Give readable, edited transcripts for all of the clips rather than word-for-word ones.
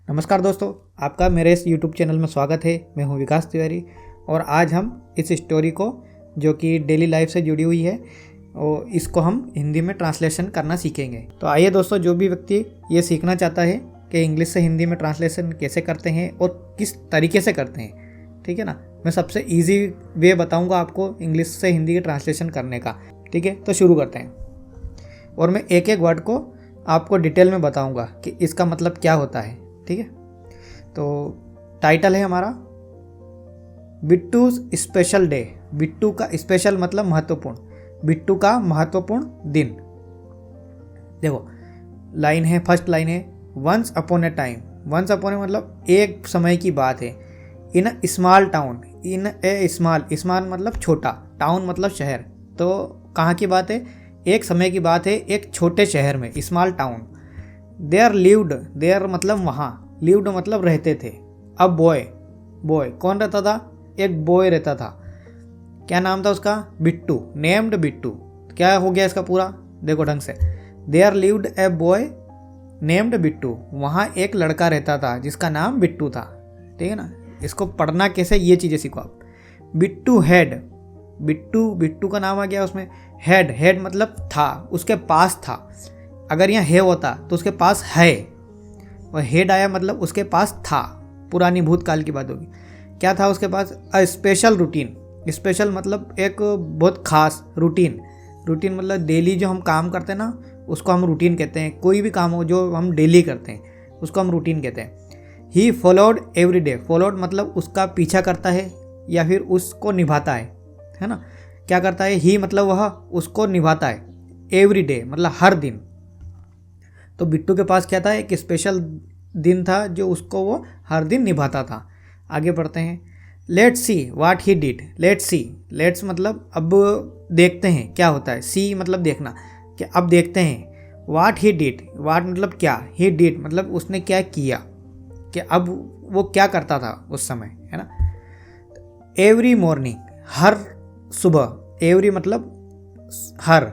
नमस्कार दोस्तों, आपका मेरे इस YouTube चैनल में स्वागत है। मैं हूं विकास तिवारी और आज हम इस स्टोरी को जो कि डेली लाइफ से जुड़ी हुई है और इसको हम हिंदी में ट्रांसलेशन करना सीखेंगे। तो आइए दोस्तों, जो भी व्यक्ति ये सीखना चाहता है कि इंग्लिश से हिंदी में ट्रांसलेशन कैसे करते हैं और किस तरीके से करते हैं, ठीक है ना, मैं सबसे ईजी वे बताऊँगा आपको इंग्लिश से हिंदी के ट्रांसलेशन करने का। ठीक है, तो शुरू करते हैं और मैं एक एक वर्ड को आपको डिटेल में बताऊँगा कि इसका मतलब क्या होता है। ठीक है, तो टाइटल है हमारा बिट्टूज स्पेशल डे। बिट्टू का स्पेशल मतलब महत्वपूर्ण, बिट्टू का महत्वपूर्ण दिन। देखो लाइन है, फर्स्ट लाइन है once upon a time. Once upon a मतलब एक समय की बात है। In a small town, in a small, small मतलब छोटा, टाउन मतलब शहर। तो कहाँ की बात है? एक समय की बात है, एक छोटे शहर में, small town. There lived, there मतलब वहाँ, लिव्ड मतलब रहते थे। अब बॉय, बॉय कौन रहता था? एक बॉय रहता था। क्या नाम था उसका? बिट्टू, नेम्ड बिट्टू। क्या हो गया इसका पूरा? देखो ढंग से, there lived a boy named Bittu. वहाँ एक लड़का रहता था जिसका नाम बिट्टू था। ठीक है ना, इसको पढ़ना कैसे ये चीज़ें सीखो आप। बिट्टू हैड, बिट्टू, बिट्टू का नाम आ गया उसमें। हैड, हैड मतलब था, उसके पास था। अगर यहाँ है होता तो उसके पास है, और हेड आया मतलब उसके पास था, पुरानी भूतकाल की बात होगी। क्या था उसके पास? A special routine. स्पेशल मतलब एक बहुत खास रूटीन। रूटीन मतलब डेली जो हम काम करते हैं ना, उसको हम रूटीन कहते हैं। कोई भी काम हो जो हम डेली करते हैं उसको हम रूटीन कहते हैं। He followed every day. Followed मतलब उसका पीछा करता है या फिर उसको निभाता है ना। क्या करता है? ही मतलब वह उसको निभाता है। एवरी डे मतलब हर दिन। तो बिट्टू के पास क्या था? एक स्पेशल दिन था जो उसको वो हर दिन निभाता था। आगे बढ़ते हैं। Let's see what he did. Let's see, let's मतलब अब देखते हैं क्या होता है। सी मतलब देखना, कि अब देखते हैं। व्हाट ही डिड, व्हाट मतलब क्या, ही डिड मतलब उसने क्या किया, कि अब वो क्या करता था उस समय, है ना। एवरी मॉर्निंग, हर सुबह। एवरी मतलब हर,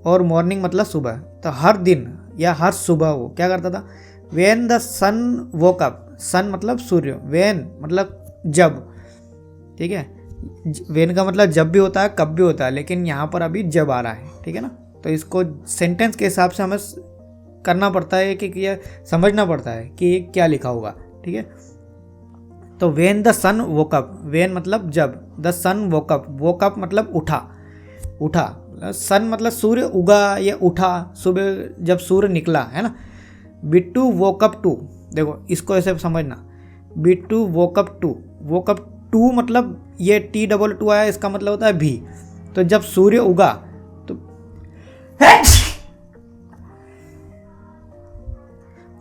और मॉर्निंग मतलब सुबह। तो हर दिन या हर सुबह वो क्या करता था? When the sun woke up. Sun मतलब सूर्य, वेन मतलब जब। ठीक है, वेन का मतलब जब भी होता है, कब भी होता है, लेकिन यहाँ पर अभी जब आ रहा है। ठीक है ना, तो इसको सेंटेंस के हिसाब से हमें करना पड़ता है कि ये समझना पड़ता है कि ये क्या लिखा होगा। ठीक है, तो when the sun woke up, when मतलब जब, the sun woke up, woke up मतलब उठा, उठा। सन मतलब सूर्य उगा या उठा, सुबह जब सूर्य निकला, है ना। बिट्टू वोक अप टू, देखो इसको ऐसे समझना। Bittu woke up too, woke up too मतलब ये टी डबल टू आया, इसका मतलब होता है भी। तो जब सूर्य उगा तो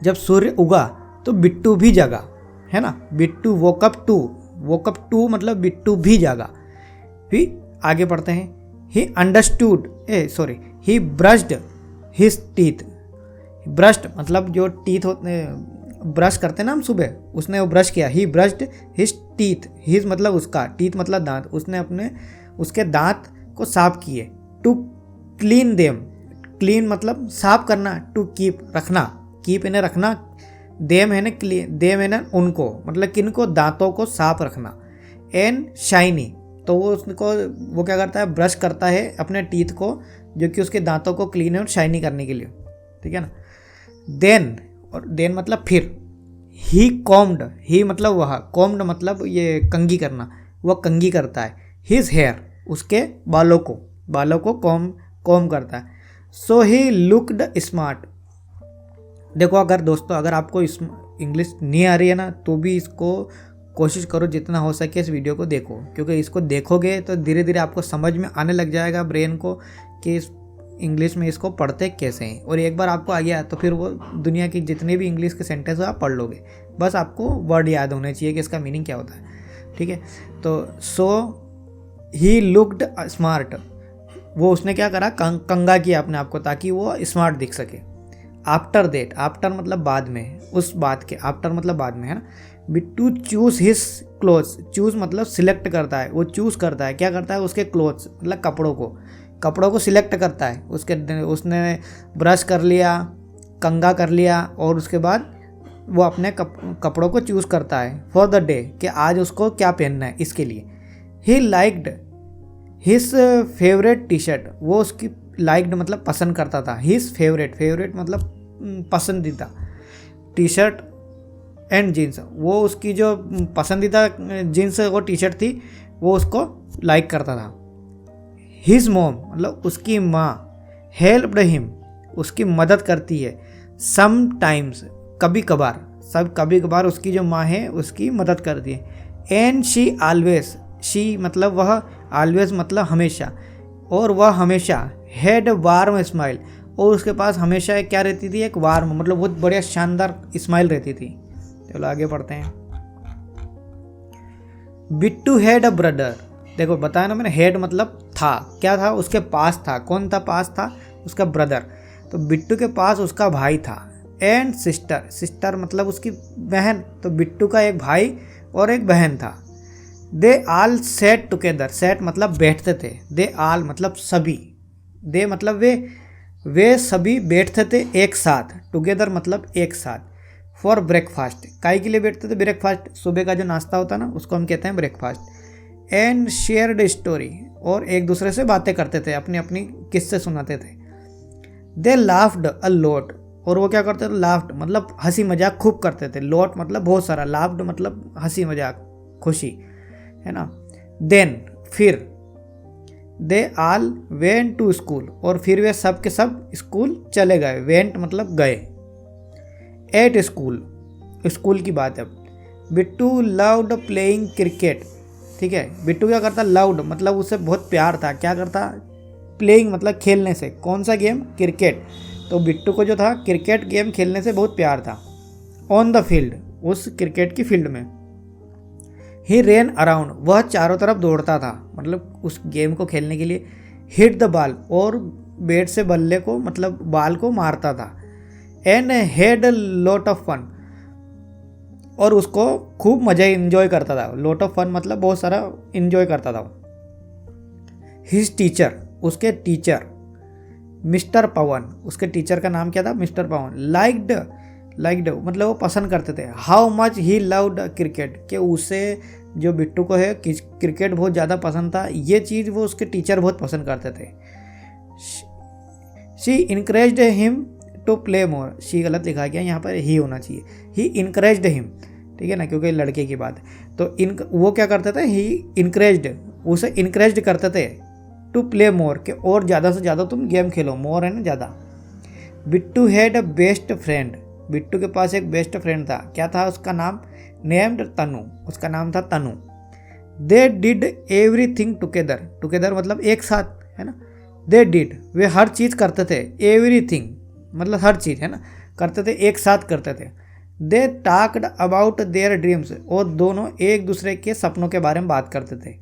जब सूर्य उगा तो बिट्टू भी जागा, है ना। Bittu woke up too, woke up too मतलब बिट्टू भी जागा। फिर आगे पढ़ते हैं। He understood, he brushed his teeth. Brushed मतलब जो टीथ होते, ब्रश करते हैं ना हम सुबह, उसने वो ब्रश किया। ही ब्रश्ड हिज टीथ, हिज मतलब उसका, टीथ मतलब दांत, उसने अपने उसके दांत को साफ किए। टू क्लीन देम, क्लीन मतलब साफ करना, टू कीप रखना, कीप इन्हें रखना, देम है ना क्लीन, देम है ना उनको, मतलब किनको? दांतों को साफ रखना। एंड शाइनी, तो वो उसको वो क्या करता है? ब्रश करता है अपने टीथ को, जो कि उसके दांतों को क्लीन और शाइनी करने के लिए। ठीक है ना। देन, और देन मतलब फिर। ही कॉम्ड, ही मतलब वह, कॉम्ड मतलब ये कंघी करना, वह कंघी करता है। हिज हेयर, उसके बालों को, बालों को कॉम करता है। सो ही लुक्ड स्मार्ट। देखो अगर दोस्तों, अगर आपको इंग्लिश नहीं आ रही है ना, तो भी इसको कोशिश करो जितना हो सके इस वीडियो को देखो, क्योंकि इसको देखोगे तो धीरे धीरे आपको समझ में आने लग जाएगा ब्रेन को कि इस इंग्लिश में इसको पढ़ते कैसे हैं। और एक बार आपको आ गया तो फिर वो दुनिया की जितने भी इंग्लिश के सेंटेंस हो आप पढ़ लोगे। बस आपको वर्ड याद होने चाहिए कि इसका मीनिंग क्या होता है। ठीक है, तो सो ही लुक्ड स्मार्ट, वो उसने क्या करा? कंघा किया अपने आप को ताकि वो स्मार्ट दिख सके। आफ्टर देट, आफ्टर मतलब बाद में, उस बात के, आफ्टर मतलब बाद में, है ना। Bittu choose his clothes, choose मतलब सिलेक्ट करता है, वो चूज करता है, क्या करता है? उसके क्लोथ्स मतलब कपड़ों को सिलेक्ट करता है। उसने ब्रश कर लिया, कंघा कर लिया, और उसके बाद वो अपने कपड़ों को चूज़ करता है फॉर द डे, कि आज उसको क्या पहनना है इसके लिए। He liked his favourite T shirt, वो उसकी लाइक्ड मतलब पसंद करता था। हिज फेवरेट मतलब पसंदीदा टी शर्ट एंड जीन्स, वो उसकी जो पसंदीदा जीन्स और टी शर्ट थी वो उसको लाइक करता था। हिज मॉम मतलब उसकी माँ हेल्प्ड हिम, उसकी मदद करती है। समटाइम्स कभी कभार उसकी जो माँ है उसकी मदद करती है। एंड शी ऑलवेज, शी मतलब वह, ऑलवेज मतलब हमेशा, और वह हमेशा हैड वार्म स्माइल, और उसके पास हमेशा एक क्या रहती थी, एक वार्म मतलब बहुत बढ़िया शानदार स्माइल रहती थी। चलो आगे पढ़ते हैं। बिट्टू हैड अ ब्रदर, देखो बताया ना मैंने, हेड मतलब था, क्या था उसके पास था, कौन था पास था, उसका ब्रदर। तो बिट्टू के पास उसका भाई था। एंड सिस्टर मतलब उसकी बहन, तो बिट्टू का एक भाई और एक बहन था। दे आल सेट टुगेदर, सेट मतलब बैठते थे, दे आल मतलब सभी, दे मतलब वे सभी बैठते थे एक साथ, टुगेदर मतलब एक साथ। फॉर ब्रेकफास्ट, काहे के लिए बैठते थे, ब्रेकफास्ट सुबह का जो नाश्ता होता है ना उसको हम कहते हैं ब्रेकफास्ट। एंड शेयर्ड स्टोरी, और एक दूसरे से बातें करते थे, अपनी अपनी किस्से सुनाते थे। दे लाफ्ड अ लॉट, और वो क्या करते थे, लाफ्ड मतलब हंसी मजाक खूब करते थे, लॉट मतलब बहुत सारा, लाफ्ड मतलब हंसी मजाक खुशी, है ना। देन फिर, दे आल वेंट टू स्कूल, और फिर वे सब के सब स्कूल चले गए। वेंट मतलब गए। एट स्कूल की बात है। बिट्टू लव्ड प्लेइंग क्रिकेट, ठीक है। बिट्टू क्या करता, लव्ड मतलब उसे बहुत प्यार था, क्या करता, प्लेइंग मतलब खेलने से, कौन सा गेम, क्रिकेट। तो बिट्टू को जो था क्रिकेट गेम खेलने से बहुत प्यार था। ऑन द फील्ड, उस क्रिकेट की फील्ड में। ही रेन अराउंड, वह चारों तरफ दौड़ता था, मतलब उस गेम को खेलने के लिए। हिट द बॉल, और बैट से बल्ले को मतलब बॉल को मारता था। And had lot of fun, और उसको खूब मजा इंजॉय करता था। लॉट ऑफ फन मतलब बहुत सारा इंजॉय करता था। हिज टीचर, उसके टीचर मिस्टर पवन, उसके टीचर का नाम क्या था, मिस्टर पवन। लाइक्ड मतलब वो पसंद करते थे। How much he loved cricket, कि उसे जो बिट्टू को है क्रिकेट बहुत ज़्यादा पसंद था, ये चीज़ वो उसके टीचर बहुत पसंद करते थे। She encouraged him to play more, she गलत लिखा गया, यहाँ पर ही होना चाहिए। ही इनकरेज्ड हिम, ठीक है ना, क्योंकि लड़के की बात है। तो वो क्या करते थे, ही इनकरेज्ड, उसे इनकरेज्ड करते थे टू प्ले मोर, के और ज़्यादा से ज़्यादा तुम गेम खेलो, मोर है ना ज़्यादा। Bittu had a best friend, Bittu के पास एक बेस्ट फ्रेंड था, क्या था उसका नाम, नेम्ड तनु, उसका नाम था तनु। दे डिड एवरीथिंग टुगेदर मतलब एक साथ, है ना। दे डिड, वे हर चीज़ करते थे, एवरीथिंग मतलब हर चीज़, है ना, करते थे, एक साथ करते थे। दे टाक्ड अबाउट देयर ड्रीम्स, और दोनों एक दूसरे के सपनों के बारे में बात करते थे।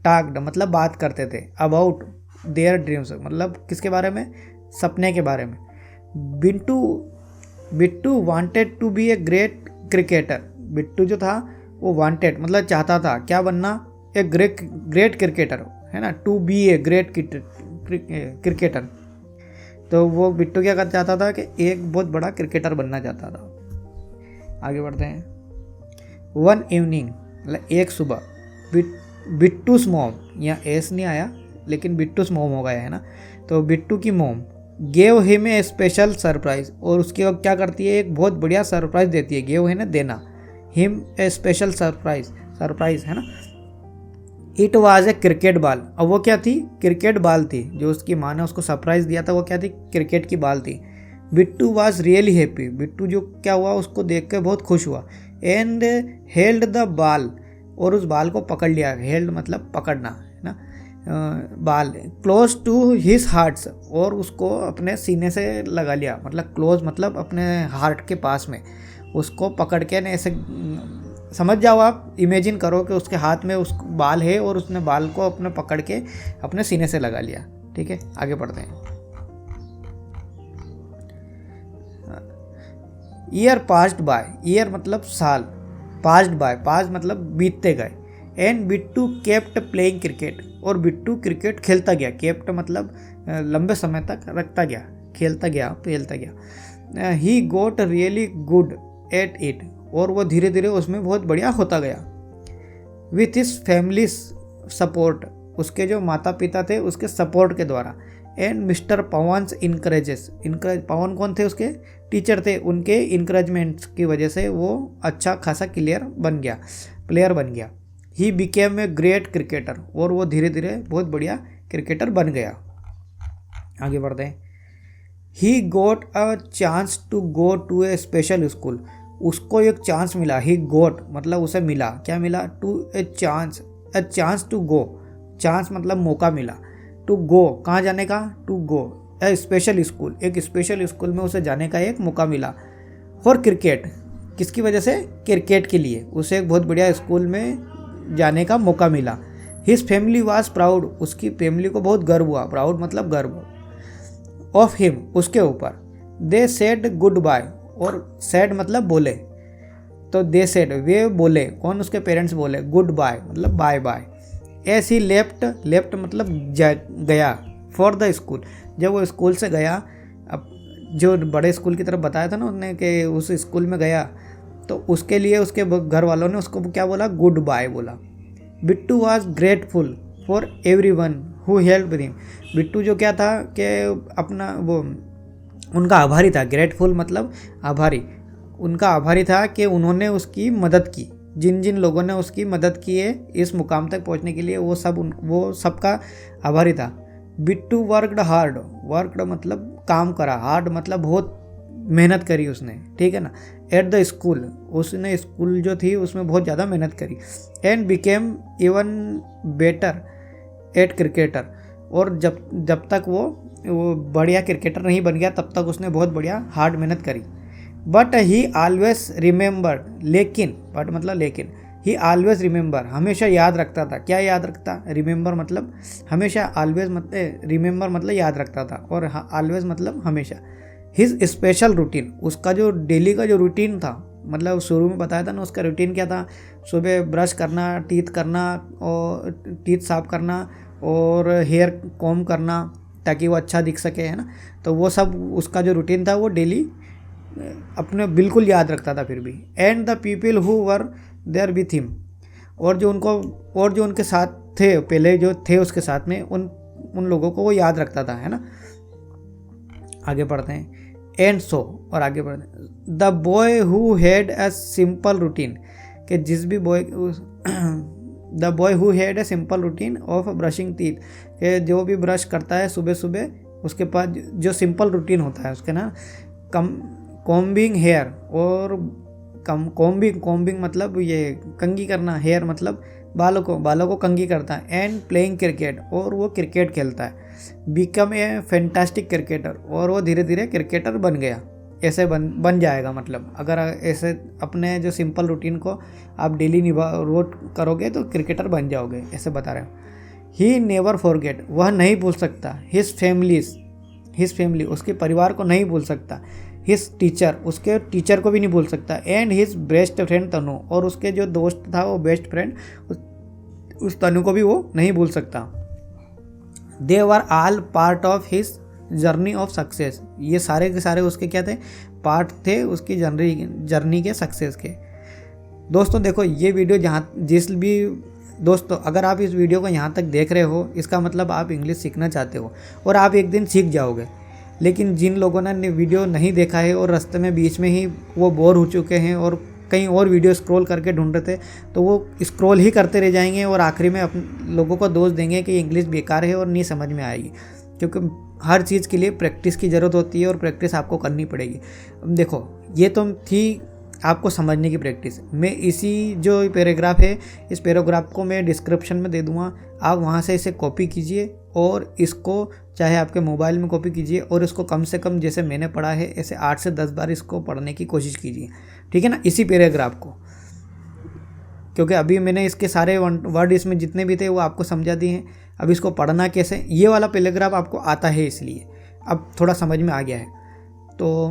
टाक्ड मतलब बात करते थे, अबाउट देयर ड्रीम्स मतलब किसके बारे में, सपने के बारे में। Bittu wanted to be a great cricketer, Bittu जो था वो वांटेड मतलब चाहता था क्या बनना, ए ग्रेट क्रिकेटर, है ना, to be a great cricketer. तो वो बिट्टू क्या कर चाहता था कि एक बहुत बड़ा क्रिकेटर बनना चाहता था। आगे बढ़ते हैं। वन इवनिंग मतलब एक सुबह, बिट्टूस मॉम, यहाँ एस नहीं आया लेकिन बिट्टूस मॉम हो गया, है ना। तो बिट्टू की mom gave him a special surprise, और उसके बाद क्या करती है, एक बहुत बढ़िया सरप्राइज देती है। गेव है ना देना, हिम ए स्पेशल सरप्राइज, है ना। It was a cricket ball, अब वो क्या थी, क्रिकेट बॉल थी, जो उसकी माँ ने उसको सरप्राइज दिया था वो क्या थी, क्रिकेट की बॉल थी। Bittu was really happy, Bittu जो क्या हुआ उसको देख कर बहुत खुश हुआ। एंड हेल्ड द बॉल, और उस बाल को पकड़ लिया, हेल्ड मतलब पकड़ना, है ना, बाल क्लोज टू हिज हार्ट्स, और उसको अपने सीने से लगा लिया, मतलब क्लोज मतलब अपने हार्ट के पास में उसको पकड़ के ने ऐसे, समझ जाओ आप, इमेजिन करो कि उसके हाथ में उस बाल है और उसने बाल को अपने पकड़ के अपने सीने से लगा लिया। ठीक है, आगे बढ़ते हैं। ईयर पास्ड बाय, ईयर मतलब साल, पास्ड बाय, पास मतलब बीतते गए। And Bittu kept playing cricket, और बिट्टू क्रिकेट खेलता गया, केप्ट मतलब लंबे समय तक रखता गया, खेलता गया, फैलता गया। ही गोट रियली गुड एट इट, और वो धीरे धीरे उसमें बहुत बढ़िया होता गया। विथ हिज फैमिली सपोर्ट, उसके जो माता पिता थे उसके सपोर्ट के द्वारा, एंड मिस्टर पवन्स पवन कौन थे, उसके टीचर थे, उनके इंकरेजमेंट की वजह से वो अच्छा खासा प्लेयर बन गया। He became a great cricketer, और वो धीरे धीरे बहुत बढ़िया क्रिकेटर बन गया। आगे बढ़ते हैं। He got a chance to go to a special school, उसको एक चांस मिला। ही गोट मतलब उसे मिला, क्या मिला, to a chance to go, chance मतलब मौका मिला, टू गो कहाँ जाने का, to go a special school, एक स्पेशल स्कूल में उसे जाने का एक मौका मिला। फॉर क्रिकेट, किसकी वजह से, क्रिकेट के लिए उसे एक बहुत बढ़िया स्कूल में जाने का मौका मिला। हिज फैमिली वाज प्राउड, उसकी फैमिली को बहुत गर्व हुआ, प्राउड मतलब गर्व, ऑफ हिम उसके ऊपर। दे सेड गुड बाय, और सेड मतलब बोले, तो दे सेड वे बोले, कौन, उसके पेरेंट्स बोले, गुड बाय मतलब बाय बाय। एस ही लेफ्ट मतलब गया, फॉर द स्कूल, जब वो स्कूल से गया, अब जो बड़े स्कूल की तरफ बताया था ना उन्होंने कि उस स्कूल में गया, तो उसके लिए उसके घर वालों ने उसको क्या बोला, गुड बाय बोला। Bittu was grateful for every one who help him, Bittu जो क्या था कि अपना वो उनका आभारी था, ग्रेटफुल मतलब आभारी, उनका आभारी था कि उन्होंने उसकी मदद की, जिन जिन लोगों ने उसकी मदद की है इस मुकाम तक पहुंचने के लिए, वो सबका आभारी था। बिट्टू वर्कड मतलब काम करा, हार्ड मतलब बहुत मेहनत करी उसने, ठीक है ना। एट द स्कूल, उसने स्कूल जो थी उसमें बहुत ज़्यादा मेहनत करी। And became even better at cricketer, और जब तक वो बढ़िया क्रिकेटर नहीं बन गया तब तक उसने बहुत बढ़िया हार्ड मेहनत करी। बट ही ऑलवेज रिमेंबर्ड, लेकिन ही ऑलवेज रिमेंबर, हमेशा याद रखता था, क्या याद रखता, रिमेंबर मतलब हमेशा, ऑलवेज मतलब रिमेंबर मतलब याद रखता था, और ऑलवेज मतलब हमेशा। हिज स्पेशल रूटीन, उसका जो डेली का जो रूटीन था, मतलब शुरू में बताया था ना उसका रूटीन क्या था, सुबह ब्रश करना, टीथ साफ करना और हेयर कॉम्ब करना ताकि वो अच्छा दिख सके, है ना। तो वो सब उसका जो रूटीन था वो डेली अपने बिल्कुल याद रखता था फिर भी। And the people who were there with him, और जो उनके साथ थे, पहले जो थे उसके साथ में, उन लोगों को वो याद रखता था, है ना। आगे पढ़ते हैं। एंड सो, और आगे बढ़ते हैं। The boy who had a simple routine, कि जिस भी boy the boy who had a simple routine of brushing teeth, कि जो भी ब्रश करता है सुबह सुबह, उसके पास जो सिंपल रूटीन होता है उसके ना, कॉम्बिंग हेयर, और कॉम्बिंग मतलब ये कंघी करना, हेयर मतलब बालों को कंघी करता है। एंड प्लेइंग क्रिकेट, और वो क्रिकेट खेलता है। बिकम ए फैंटास्टिक क्रिकेटर, और वो धीरे धीरे क्रिकेटर बन गया, ऐसे बन जाएगा। मतलब अगर ऐसे अपने जो सिंपल रूटीन को आप डेली रोज करोगे तो क्रिकेटर बन जाओगे, ऐसे बता रहे हो। ही नेवर फॉरगेट, वह नहीं भूल सकता। हिज फैमिली, उसके परिवार को नहीं भूल सकता। हिज टीचर, उसके टीचर को भी नहीं भूल सकता। एंड हिज बेस्ट फ्रेंड तनु, और उसके जो दोस्त था वो बेस्ट फ्रेंड उस तनु को भी वो नहीं भूल सकता। They were all part of his journey of success, ये सारे के सारे उसके क्या थे, पार्ट थे उसकी जर्नी के सक्सेस के। दोस्तों देखो, ये वीडियो दोस्तों अगर आप इस वीडियो को यहाँ तक देख रहे हो, इसका मतलब आप इंग्लिश सीखना चाहते हो और आप एक दिन सीख जाओगे। लेकिन जिन लोगों ने वीडियो नहीं देखा है और रास्ते में बीच में ही वो बोर हो चुके हैं और कहीं और वीडियो स्क्रॉल करके ढूंढ रहे थे, तो वो स्क्रॉल ही करते रह जाएंगे और आखिरी में अपने लोगों को दोष देंगे कि इंग्लिश बेकार है और नहीं समझ में आएगी। क्योंकि हर चीज़ के लिए प्रैक्टिस की ज़रूरत होती है और प्रैक्टिस आपको करनी पड़ेगी। देखो, ये तो थी आपको समझने की प्रैक्टिस। मैं इसी जो पैराग्राफ है, इस पैराग्राफ को मैं डिस्क्रिप्शन में दे दूँगा, आप वहाँ से इसे कॉपी कीजिए और इसको चाहे आपके मोबाइल में कॉपी कीजिए और इसको कम से कम जैसे मैंने पढ़ा है ऐसे 8 से 10 बार इसको पढ़ने की कोशिश कीजिए, ठीक है ना, इसी पैराग्राफ को। क्योंकि अभी मैंने इसके सारे वर्ड इसमें जितने भी थे वो आपको समझा दिए हैं। अब इसको पढ़ना कैसे, ये वाला पैराग्राफ आपको आता है इसलिए अब थोड़ा समझ में आ गया है। तो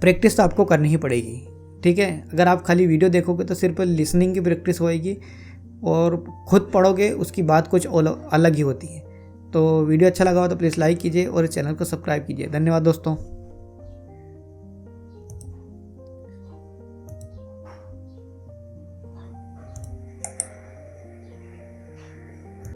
प्रैक्टिस तो आपको करनी ही पड़ेगी, ठीक है। अगर आप खाली वीडियो देखोगे तो सिर्फ लिसनिंग की प्रैक्टिस होएगी और खुद पढ़ोगे उसकी बात कुछ अलग ही होती है। तो वीडियो अच्छा लगा हो तो प्लीज़ लाइक कीजिए और इस चैनल को सब्सक्राइब कीजिए। धन्यवाद दोस्तों।